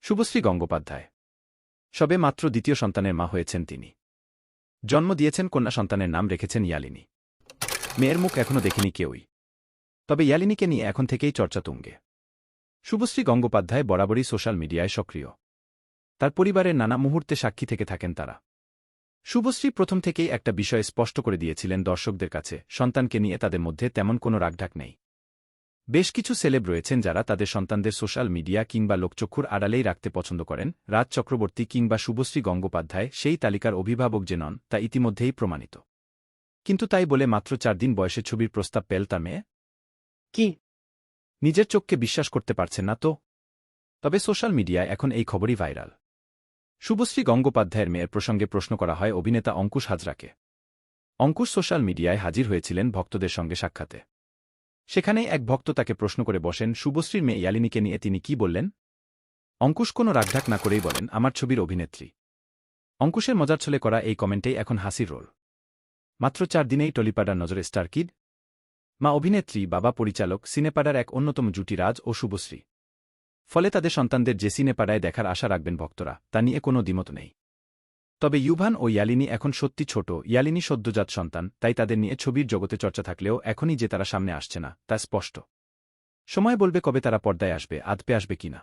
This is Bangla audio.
শুভশ্রী গঙ্গোপাধ্যায় সবে মাত্র দ্বিতীয় সন্তানের মা হয়েছেন তিনি। জন্ম দিয়েছেন কন্যা সন্তানের নাম রেখেছেন ইয়ালিনী। মেয়ের মুখ এখনও দেখেনি কেউই, তবে ইয়ালিনীকে নিয়ে এখন থেকেই চর্চা তুঙ্গে। শুভশ্রী গঙ্গোপাধ্যায় বরাবরই সোশ্যাল মিডিয়ায় সক্রিয়। তার পরিবারের নানা মুহূর্তে সাক্ষী থেকে থাকেন তারা। শুভশ্রী প্রথম থেকেই একটা বিষয় স্পষ্ট করে দিয়েছিলেন দর্শকদের কাছে, সন্তানকে নিয়ে তাদের মধ্যে তেমন কোনো রাগঢাক নেই। বেশ কিছু সেলেব রয়েছেন যারা তাদের সন্তানদের সোশ্যাল মিডিয়া কিংবা লোকচক্ষুর আড়ালেই রাখতে পছন্দ করেন। রাজ চক্রবর্তী কিংবা শুভশ্রী গঙ্গোপাধ্যায় সেই তালিকার অভিভাবক যে নন তা ইতিমধ্যেই প্রমাণিত। কিন্তু তাই বলে মাত্র 4 দিন বয়সে ছবির প্রস্তাব পেল তার মেয়ে? কি নিজের চোখকে বিশ্বাস করতে পারছেন না তো? তবে সোশ্যাল মিডিয়ায় এখন এই খবরই ভাইরাল। শুভশ্রী গঙ্গোপাধ্যায়ের মেয়ের প্রসঙ্গে প্রশ্ন করা হয় অভিনেতা অঙ্কুশ হাজরাকে। অঙ্কুশ সোশ্যাল মিডিয়ায় হাজির হয়েছিলেন ভক্তদের সঙ্গে সাক্ষাতে। সেখানেই এক ভক্ত তাকে প্রশ্ন করে বসেন শুভশ্রীর মেয়ে ইয়ালিনীকে নিয়ে তিনি কি বললেন। অঙ্কুশ কোনো রাগঢাক না করেই বলেন, আমার ছবির অভিনেত্রী। অঙ্কুশের মজার ছলে করা এই কমেন্টেই এখন হাসির রোল। মাত্র 4 দিনেই টলিপাড়ার নজরে স্টার কিড, মা অভিনেত্রী, বাবা পরিচালক, সিনেপাড়ার এক অন্যতম জুটি রাজ ও শুভশ্রী। ফলে তাদের সন্তানদের যে সিনেপাড়ায় দেখার আশা রাখবেন ভক্তরা, তা নিয়ে কোনো দ্বিমত নেই। তবে ইউভান ও ইয়ালিনী এখন সত্যি ছোট। ইয়ালিনী সদ্যজাত সন্তান, তাই তাদের নিয়ে ছবির জগতে চর্চা থাকলেও এখনই যে তারা সামনে আসছে না তা স্পষ্ট। সময় বলবে কবে তারা পর্দায় আসবে, আদপে আসবে কিনা।